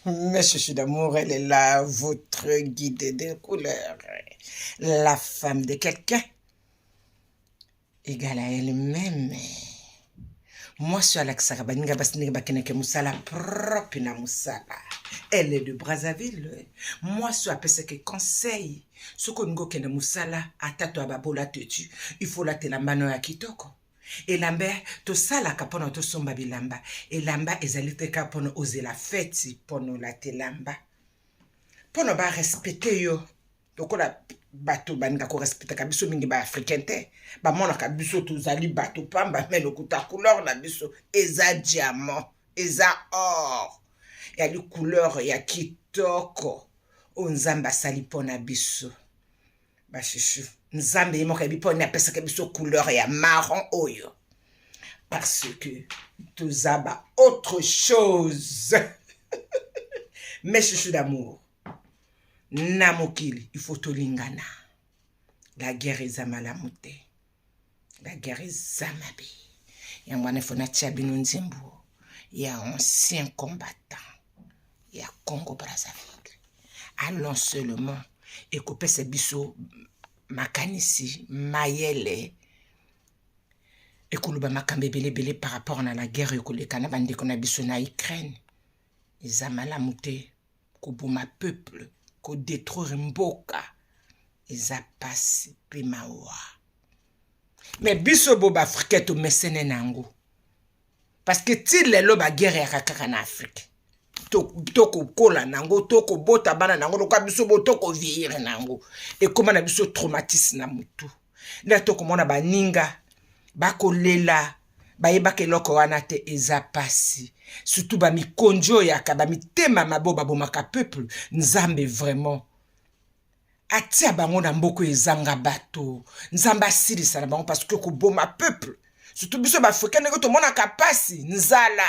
Mes chouchous d'amour, elle est là, votre guide de couleur. La femme de quelqu'un égale à elle-même. Moi, je suis Alexa Kabaninga Basninga Bakeneke Moussala, propre na Moussala. Elle est de Brazzaville. Moi, je suis à Peseke Conseil. Ce qu'on go kene Moussala, à tato ababola tetu, il faut la telambano ya kitoko. Elamba to sala kapono to somba bilamba. Elamba ezalite kapono oser la fête pono la telamba. Pono ba respecter yo. Tokola bato banga ko respecter ka biso mingi ba africain te. Ba mona ka biso to zali bato pamba melo kuta couleur na biso eza diamant, eza or. Ya li couleur ya kitoko. Onzamba sali pona biso. Ba chichu. Nzambe yemo ka bipo na pesa ka biso couleur ya marron oyo. Parce que tout ça ba autre chose. Mes chouchous d'amour. Namokili, il faut tolingana. La guerre est zamalamute. La guerre est zamabi. Ya mwana fona tchabino nzembo. Ya ancien combattant. Ya Congo Brazzaville. Allons seulement et couper ces bisous makanisi, mayele. Et kuluba makambe bele par rapport à la guerre et les canabande qu'on a bisou na Ukraine. Ils amalamute. Kobuma peuple. Ko détruire mboka. Ils a passé primawa. Mais biso boba africain to mesene nango. Parce que ti lelo ba guerre ya kaka en Afrique. Toko kola nango, toko bota bana nango, toko biso bo toko vieillir nango. Et comment na biso traumatisme na mutu. Na toko mona ba ninga, ba kolela, ba yebake loko wana te eza pasi. Surtout ba mi konjo yaka, ba mi tema maboba bomaka peuple, nzambe vraiment. Atia bango na mboko ezanga bato. Nzamba silisa na bango parce que ko boma peuple. Surtout biso ba africain nego to mona kapasi, nzala.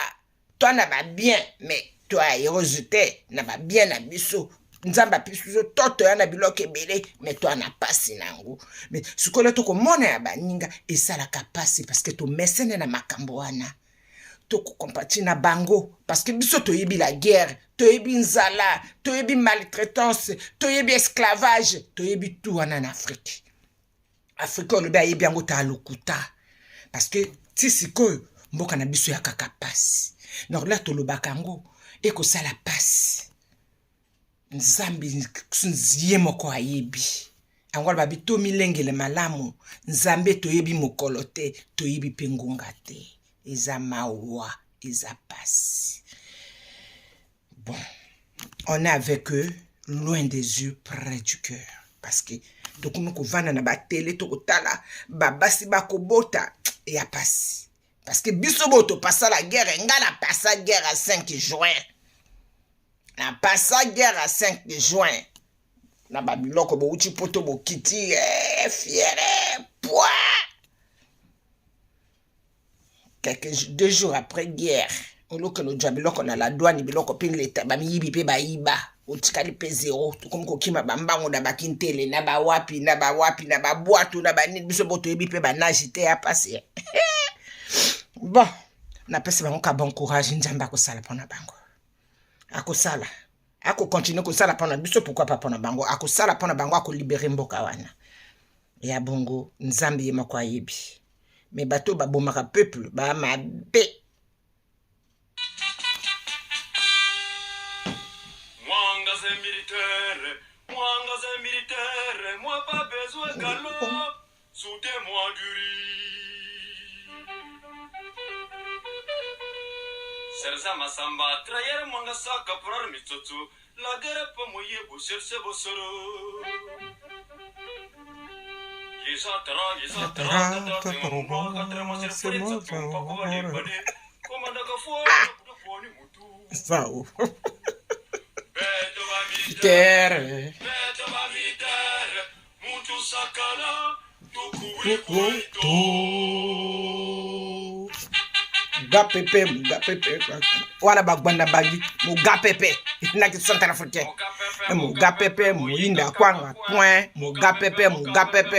Toi na ba bien, mais toi rejeté na ba bien na biso. Nzamba piso toto ya na biloko ebele, mais toi na pasi nango. Mais sikola to ko mona ya baninga esala kapasi parce que to mesene na makambo wana. Toko compati na bango parce que biso toyebi la guerre, toyebi nzala, toyebi maltraitance, toyebi esclavage, toyebi tout en Afrique. Afrique on le yebi yango ta lokuta parce que ti sikoyo mboka na biso ya kaka pasi. Donc là to lobaka ngo e ko sala pasi. Nzambi nziye moko ayebi. Angwala babi to milengele malamu, nzambe toyebi mokolo te, toyebi pengunga te. Eza mawa, eza pasi. Bon, on est avec eux, loin des yeux, près du cœur. Parce que, donc nous vana na ba télé, toko tala, ba basi ba kobota, ya pasi. Parce que bisoboto passa la guerre, nga na passa guerre à 5 juin. Na passa guerre à 5 juin. Na ba biloko bo uchi poto bo kiti, fiere, poids. Deux jours après guerre, on look no job biloko na la douane biloko ping leta ba miyibi pe ba yiba otikali pe zéro to comme ko kima bambango na bakintele na ba wapi na ba boato na ba nini biso boto yebi pe ba nagité ya passer. Bon, na pese bango ka bon courage nzamba ko sala pona bango. Ako sala. Ako continuer ko sala pona biso pourquoi pas pona bango. Ako sala pona bango ako libérer mboka wana. Ya bongo nzambe yema kwa yebi. Mais bateau ba bomaka peuple ba mabe. Mwanga militaire, moi pas besoin galop, soutez-moi du riz. Serza masamba, trayer mwanga saka pour mitsotsu, la guerre pour moyer vous chercher vos soros. Terre. Gapepe, gapepe. Wala bagbanda bagi, mu gapepe. Na ki Centrafricain. Mu gapepe, mu inda kwanga point, mu gapepe,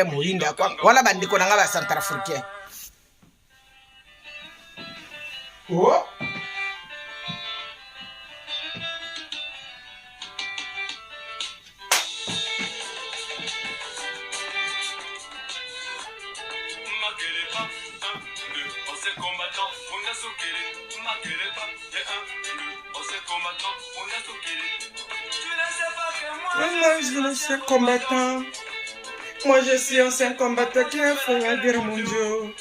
mu inda kwanga. Wala bandiko na ngaba Centrafricain. Oh. Moi, je suis un ancien combattant. Moi, je suis un ancien combattant qui a fait la guerre mondiale.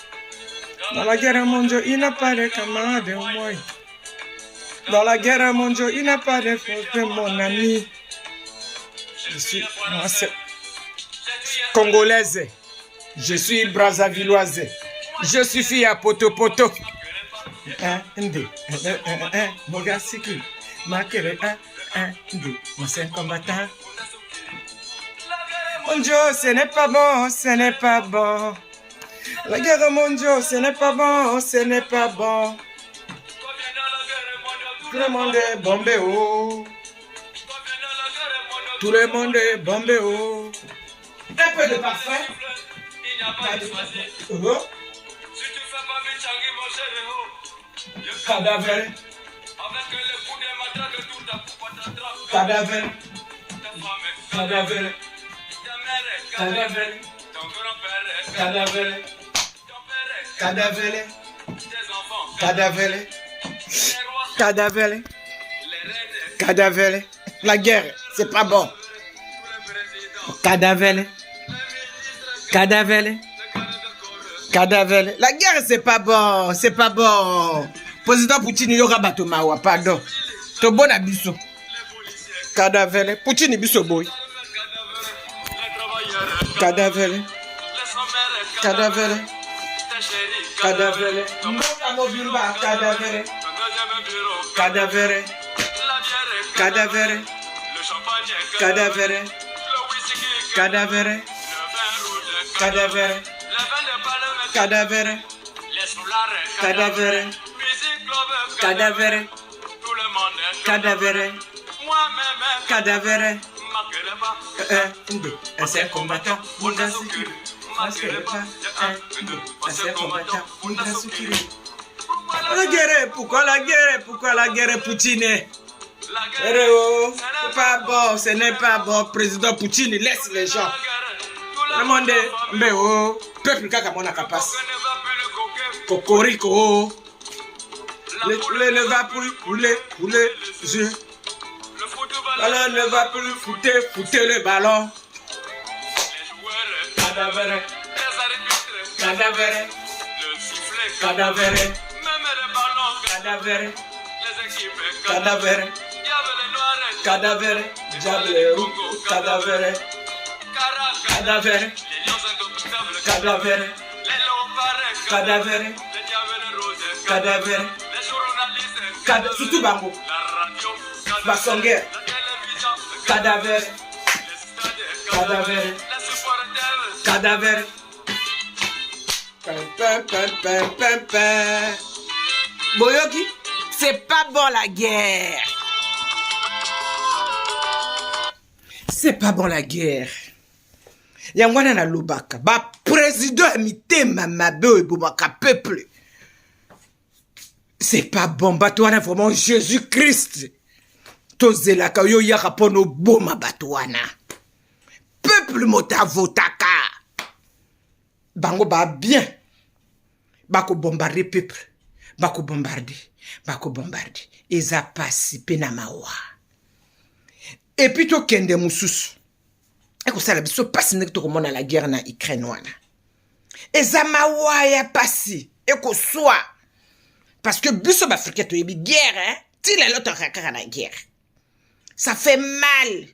Dans la guerre mondiale, il n'a pas de camarade, moi. Dans la guerre mondiale, il n'a pas de frère, mon ami. Je suis congolaise. Je suis brazzavilloise. Je suis fille à poto. Mogasiki. Makere. Moi, c'est un combattant. Mon Dieu, ce n'est pas bon, ce n'est pas bon. La guerre mondiale, ce n'est pas bon, ce n'est pas bon. Tout le monde est bombé, oh. Tout le monde est bombé, oh. Un peu de parfum. Cadavre. Cadavre. Cadavre. Cadavre. Cadavre. Cadavre. Cadavre. Cadavre. Cadavre. La guerre, c'est pas bon. Cadavre. Cadavre. Cadavre. La guerre, c'est pas bon. C'est pas bon. Président Poutine, il y aura Batomawa, pardon. To bon abisso. Cadavre. Poutine, biso boy. Cadavre. Cadavre. Cadavre. Mobimba, cadavre. Cadavre. Cadavre. Cadavre. Cadavre. Cadavre. Cadavre. Cadavre. Cadavre. Cadavre. Cadavre. C'est un combattant. La guerre, pourquoi la guerre? Pourquoi la guerre, Poutine? C'est pas bon, ce n'est pas bon. Président Poutine, laisse les gens. Le monde est, mais oh, peuple kakamona kapas. Cocorico. Le poulet ne va plus couler, je. Ballon ne va plus fouter le ballon. Cadavre. Cadavre. Cadavre. Cadavre. Cadavre. Cadavre. Diable rouge. Cadavre. Cadavre. Cadavre. Cadavre. Cadavre. Surtout Bango. Bassonger. Cadavre. Cadavre. Cadavre. Boyoki, c'est pas bon la guerre. C'est pas bon la guerre. Yangwana na lubaka. Ba président amité mamabe ebomaka peuple. C'est pas bon. Batouana vraiment Jésus-Christ. Tozelaka yo yaka pono boma batouana. Peuple mota votaka. Bango ba bien. Bako bombarder peuple. Bako bombarder. Bako bombarder. Eza pasi pena mawa. Et puis to kende mususu. Eko sala biso pasi nek to komona la guerre na Ukraine wana. Eza mawa ya pasi. Eko soa. Parce que biso bafrika to yebi guerre, hein. Ti les l'autre rakara na guerre. Ça fait mal.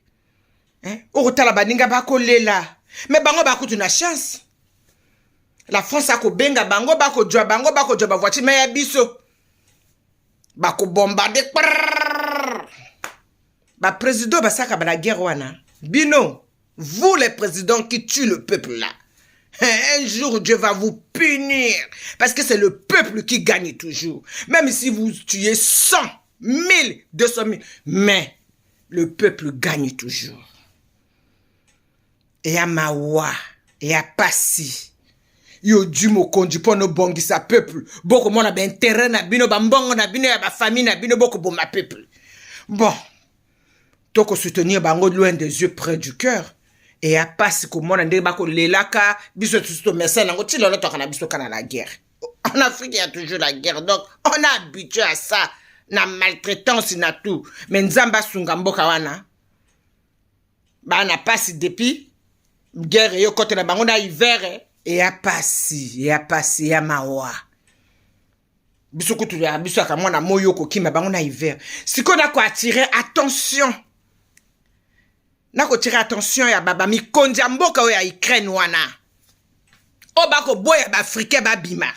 Hein? Orotala baninga bako lela. Mais bango bako tu na chance. La France a ko benga bango bako joa ba voiture mais ya biso. Bako bombarder. Ba président basaka ba la guerre wana. Bino, vous les présidents qui tuent le peuple là. Un jour Dieu va vous punir parce que c'est le peuple qui gagne toujours. Même si vous tuez 100, 1000, 200 000, mais le peuple gagne toujours. Et à Mawa, et à Passi, yo du mo kondi pono bongi sa peuple. Boko mona ben terrain na bino bambongo na bino ya ba famille na bino boko bon ma peuple. Bon, toko soutenir bango loin des yeux, près du cœur. Et à Passi ko mona ndé bako lelaka biso tout mercenaire nango ti lolo toka na biso kana la guerre. En Afrique il y a toujours la guerre donc on est habitué à ça. na maltraitance na tout mais nzamba sunga mboka wana bana pasi depuis guerre yo kote na bango na hiver et ya pasi ya mawa biso kutu ya biso akamwa na moyo ko kima bango na hiver siko na ko attirer attention ya baba mikondi ya mboka oyo ya Ukraine wana o bako boya ba africain ba bima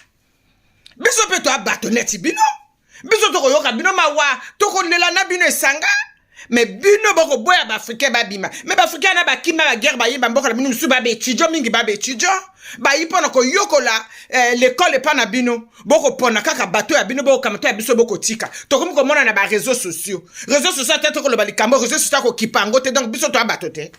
biso pe to abatoneti bino biso to koyoka bino mawa to ko lela na bino esanga mais bino bako boya ba africain ba bima mais ba africain na ba kima ba guerre ba yimba mboka na bino musu ba betudio mingi ba betudio ba yipona ko yokola l'école pa na bino boko pona kaka bato ya bino boko kamato ya biso boko tika to komi ko mona na ba réseaux sociaux tete ko lo ba likambo réseaux sociaux ko kipango te donc biso to abatote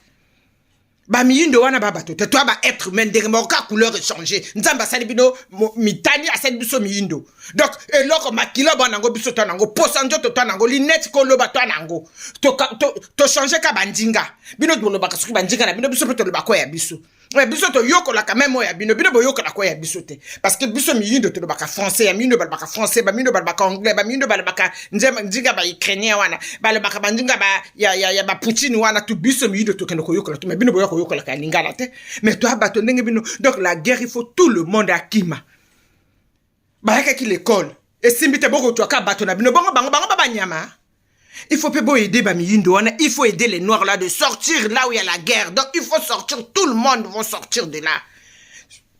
ba miyindo wana ba batote to ba être humain de moka couleur échanger nzamba sali bino mitani asali biso miyindo donc eloko makilo bana ngo biso to nango posanjo to nango linette ko lo ba to nango to changer ka bandinga bino to lo ba kasuki bandinga na bino biso to lo ba ko ya biso ouais biso to yokola quand même ya bino bo yokola ko ya biso te parce que biso miyindo to lo ba ka français ya miyindo ba ka français ba miyindo ba ka anglais ba miyindo ba ka ndinga ba ukrainien wana ba lo ba ka bandinga ba ya ba Poutine wana to biso miyindo to kendo ko yokola to mais bino bo yokola ka lingala te mais to abato ndenge bino donc la guerre il faut tout le monde akima ba ka ki l'école et simbite boko to ka bato na bino bango ba nyama. Il faut pas aider il faut aider les noirs là de sortir là où il y a la guerre. Donc il faut sortir, tout le monde va sortir de là.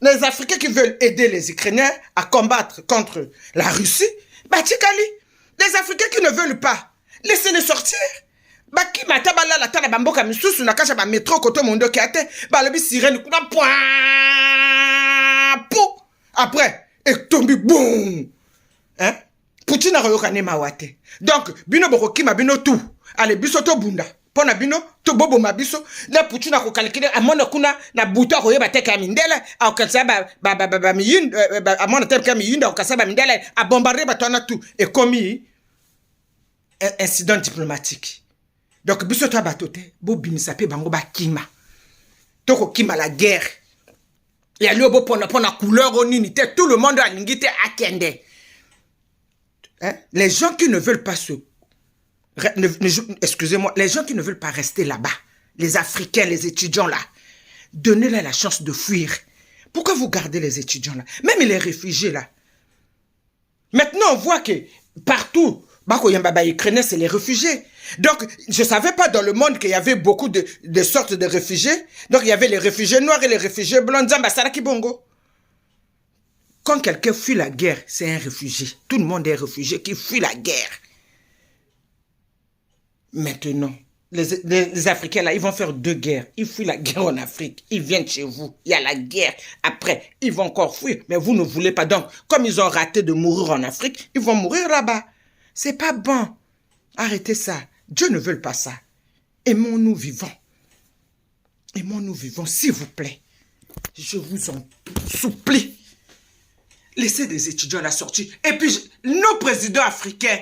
Les Africains qui veulent aider les Ukrainiens à combattre contre la Russie, bah tikali. Les Africains qui ne veulent pas, laissez-les sortir. Bah qui mata bala la tana bamboka misusu na kasha ba métro koto mondo ki ate, bah le bi sirène kuna point pou. Après, et tombe boum. Hein? Poutine a royoka ne mawate. Donc, bino boko kima bino tout. Allez, biso to bunda. Pona bino, to bobo mabiso. La Poutine a calculé à mon kuna, na buto a royoba teka mindele, a okasa ba miyin, a mon teka miyin, a okasa ba mindele, a bombardé batona tout. Et commis un incident diplomatique. Donc, biso to batote, bo bimisape bango ba kima. Toko kima la guerre. Et à l'obo pona couleur au ninité, tout le monde a l'ingité à kende. Hein? Les gens qui ne veulent pas excusez-moi, les gens qui ne veulent pas rester là-bas, les Africains, les étudiants là, donnez-leur la chance de fuir. Pourquoi vous gardez les étudiants là? Même les réfugiés là. Maintenant, on voit que partout, c'est les réfugiés. Donc, je ne savais pas dans le monde qu'il y avait beaucoup de sortes de réfugiés. Donc, il y avait les réfugiés noirs et les réfugiés blancs. Bongo. Quand quelqu'un fuit la guerre, c'est un réfugié. Tout le monde est réfugié qui fuit la guerre. Maintenant, les Africains, là, ils vont faire 2 guerres. Ils fuient la guerre en Afrique. Ils viennent chez vous. Il y a la guerre. Après, ils vont encore fuir. Mais vous ne voulez pas. Donc, comme ils ont raté de mourir en Afrique, ils vont mourir là-bas. C'est pas bon. Arrêtez ça. Dieu ne veut pas ça. Aimons-nous vivants. Aimons-nous vivants, s'il vous plaît. Je vous en supplie. Laissez des étudiants la sortie. Et puis, nos présidents africains,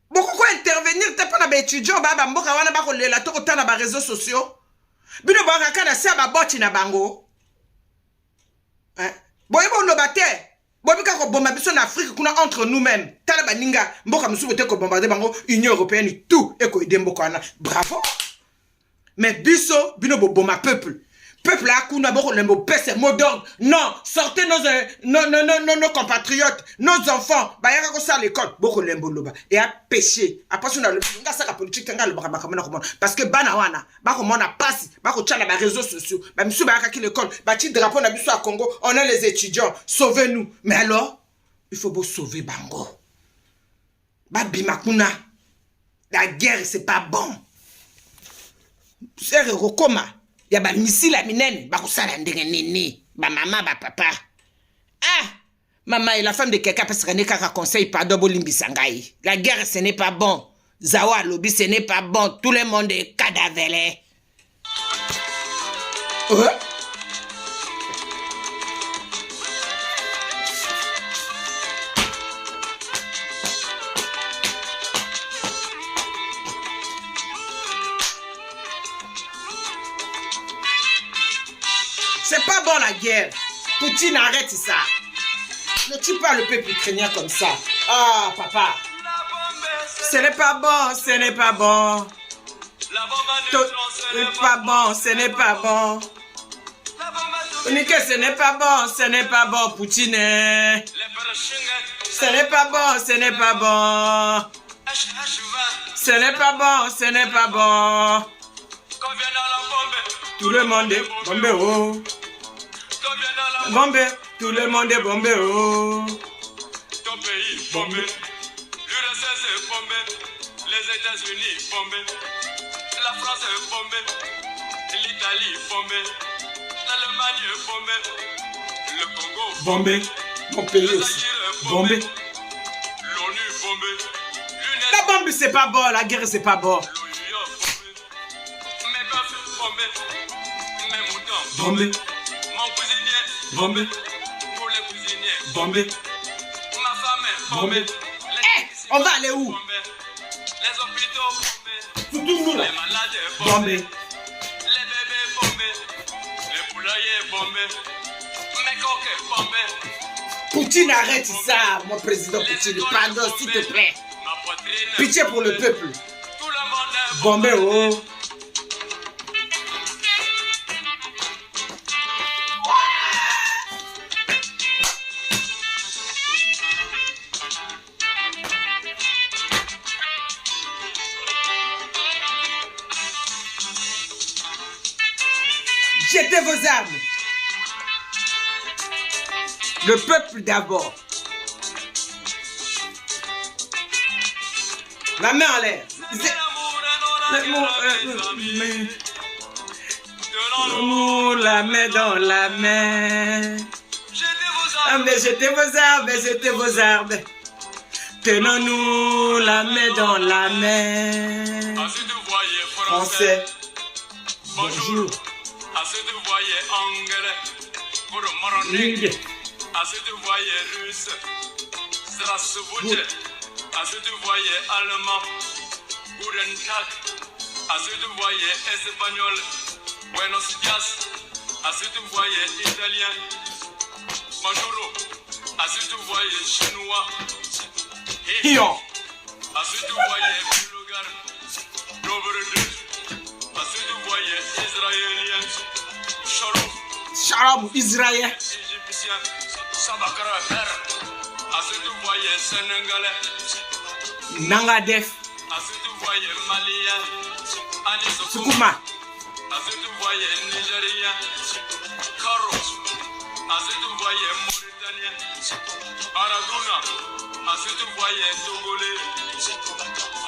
beaucoup intervenir, t'es pas dans les étudiants, bah, mboka wana ba kolela to kota na ba réseaux sociaux. Bino ba kaka na sia ba boti na bango. Hein? Boye bo no bate. Boye bika ko bomba biso na Afrique kuna entre nous-mêmes. Tala ba ninga mboka musu bote ko bombarder bango Union européenne tout et ko aider mboka wana. Bravo. Mais biso bino bo bomba peuple. Peuple là, kuna boko lembo pese mot d'ordre. Non, sortez nos compatriotes, nos enfants. Ba yaka ko sa l'école, boko lembo loba. Et à péché. Après ça, nga sa politique tanga le baka parce que bana wana, ba ko mona passe, ba ko tchala ba réseaux sociaux. Ba misu ba yaka ki l'école, ba ti drapeau na biso à Congo, on a les étudiants, sauvez-nous. Mais alors, il faut beau sauver bango. Ba bimakuna. La guerre c'est pas bon. C'est Rokoma. Ya ba missile minene ba kusala ndenge nini ba maman ba papa ah maman et la femme de quelqu'un parce qu'elle n'est qu'à conseil pardon bolimbisa ngai la guerre ce n'est pas bon zawa lobby ce n'est pas bon tout le monde est cadavelé c'est pas bon la guerre. Poutine arrête ça. Ne tue pas le peuple ukrainien comme ça. Ah, papa. Ce n'est pas bon, ce n'est pas bon. Ce n'est pas bon, ce n'est pas bon. Ce n'est pas bon, ce n'est pas bon, Poutine. Ce n'est pas bon, ce n'est pas bon. Ce n'est pas bon, ce n'est pas bon. Tout le monde est bombé, oh. Bombé, tout le monde est bombé, oh. Ton pays bombé, l'URSS est bombé, les États-Unis bombés, la France est bombée, l'Italie bombée, l'Allemagne est bombée, le Congo bombé, mon pays aussi bombé. L'ONU bombée, la bombe c'est pas bon, la guerre c'est pas bon. Mes bœufs bombés, mes moutons Bombé, mon cuisinier bombé, tous les cuisiniers bombé. ma femme est bombée, On va aller où? les hôpitaux bombés, Surtout nous là. les malades bombés, Bombé. les bébés bombés, les poulaillers bombés, mes coquets bombés, Poutine, arrête ça, mon président Poutine. Pardon, s'il te plaît. ma poitrine Pitié pour le peuple. tout le monde est Bombé, oh. Jetez vos armes. Le peuple d'abord. La main en l'air. L'amour, la main dans la main. Jetez vos armes, jetez vos armes. Tenons-nous la main dans la main. Français, bonjour. Assez de voyer anglais pour moroner. Assez de voyer russe, Strasbourg. Assez de voyer allemand, Guten Tag. Assez de voyer espagnol, Buenos Dias. Assez de voyer italien, bonjour. Assez de voyer chinois, Hion. assez de voyer bulgare, Dobré. Assez de voyer israélien, Shalom. Shalom, Israël. Égyptien, Sabakara Mer. Assez de voyer sénégalais, Nangadef. assez de voyer malien, Anisokuma. Sukuma. Assez de voyer nigérien, Karo. Assez de voyer mauritanien, Aragouna. Assez de voyer togolais,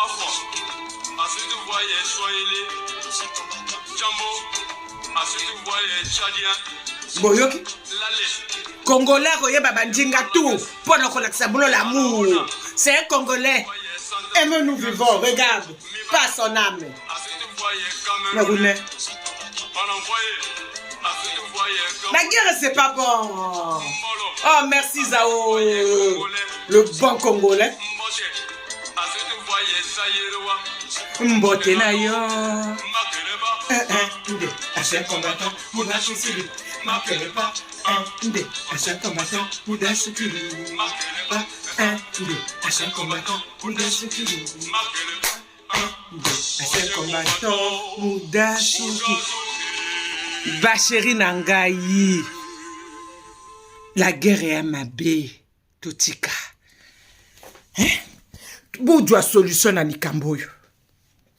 Afon. Assez de voyer swahili, Jambo. Assez de voyer tchadien, Boyoki. Lale. Congolais, koyeba bandinga tout. Pour nous collecter l'amour. C'est un Congolais. Et nous vivons, regarde. Pas son âme. Assez de voyer Mais vous Cameroun. ne- On envoyait, assez de voyer La guerre, c'est pas bon. Mbolo. Oh, merci Zao. Le bon Congolais. Mboche, assez de voyer Zaïrewa. Mbote na yo. Makeleba, Nde, ancien combattant, Mouda Sukili. Makeleba. Nde, ancien combattant, Mouda Sukili. Makeleba, Nde, ancien combattant, Mouda Sukili. Makeleba, Nde, ancien combattant, Mouda Sukili. Bacheri Nangayi. La guerre est à ma baie. Totika. Boudwa solution na likamboyo.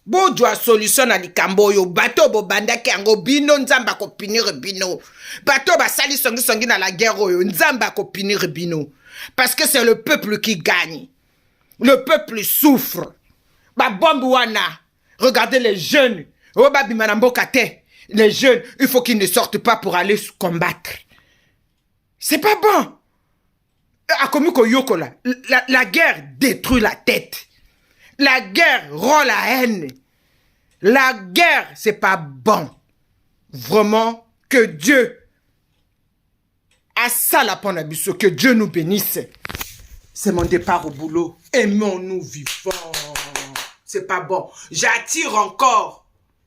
Boudwa solution na likamboyo. Bato bo bandaki yango bino nzamba ko pinir bino. Bato ba sali songi na la guerre oyo nzamba ko pinir bino. Parce que c'est le peuple qui gagne. Le peuple souffre. Ba bombe wana. Regardez les jeunes. Oba bimanambo kate. Les jeunes, il faut qu'ils ne sortent pas pour aller combattre. C'est pas bon. Akomiko yokola, la guerre détruit la tête. La guerre rend la haine. La guerre, c'est pas bon. Vraiment, que Dieu a ça la panabiso, que Dieu nous bénisse. C'est mon départ au boulot. Aimons-nous vivants. C'est pas bon. J'attire encore.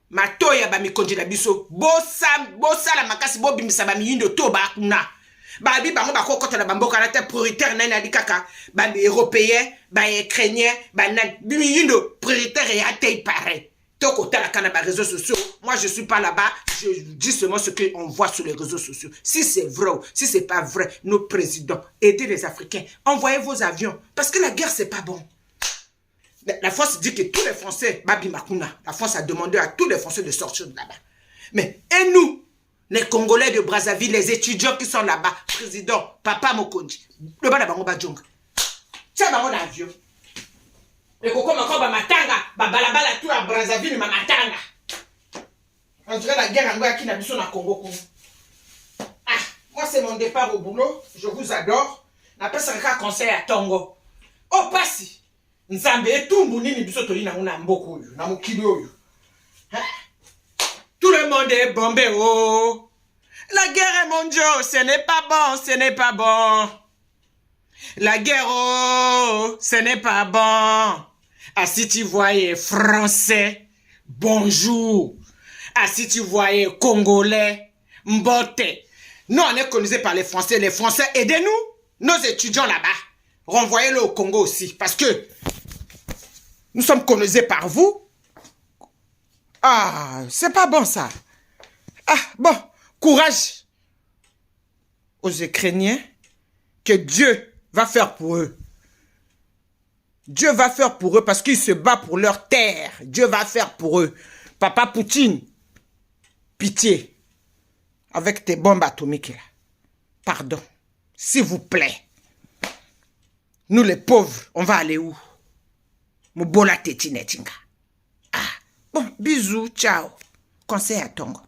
Matoya ba mi konjela biso. Bosa la makasi bo bimisa ba miyindo to ba kuna. Babi bango bako kota na bamboka na te prioritaire nani alikaka ba européen ba ukrainien ba nan bimi yindo prioritaire ya te pareil. Toko tala kana ba réseaux sociaux. Moi je suis pas là-bas, je dis seulement ce qu'on voit sur les réseaux sociaux. Si c'est vrai ou si c'est pas vrai, nos présidents aidez les Africains, envoyez vos avions parce que la guerre c'est pas bon. La France dit que tous les Français, Babi Makuna, la France a demandé à tous les Français de sortir de là-bas. Mais et nous, les Congolais de Brazzaville, les étudiants qui sont là-bas, président, Papa Mokonji, le bas d'abord Badjonga. Tiens, mon avion. Et Koko Makoba Matanga, Balabala tout à Brazzaville, ma Matanga. On dirait la guerre en Angola qui n'a plus son à Congo. Ah, moi c'est mon départ au boulot, je vous adore. N'appelle ça un conseil à Tongo. Oh, passi. Nzambe etumbu nini biso tolina nguna mboko oyo na mokili oyo. Tout le monde est bombé oh. La guerre est mondiale, ce n'est pas bon, ce n'est pas bon. La guerre oh, ce n'est pas bon. Ah si tu voyais français, bonjour. Ah si tu voyais congolais, mbote. Nous on est colonisés par les Français aidez-nous. Nos étudiants là-bas, renvoyez-le au Congo aussi parce que nous sommes colonisés par vous. Ah, c'est pas bon ça. Ah, bon, courage aux Ukrainiens que Dieu va faire pour eux. Dieu va faire pour eux parce qu'ils se battent pour leur terre. Dieu va faire pour eux. Papa Poutine, pitié, avec tes bombes atomiques là. Pardon, s'il vous plaît. Nous les pauvres, on va aller où? Mubola teti netinga. Ah, bon, bisous, ciao. Conseil à Tongo.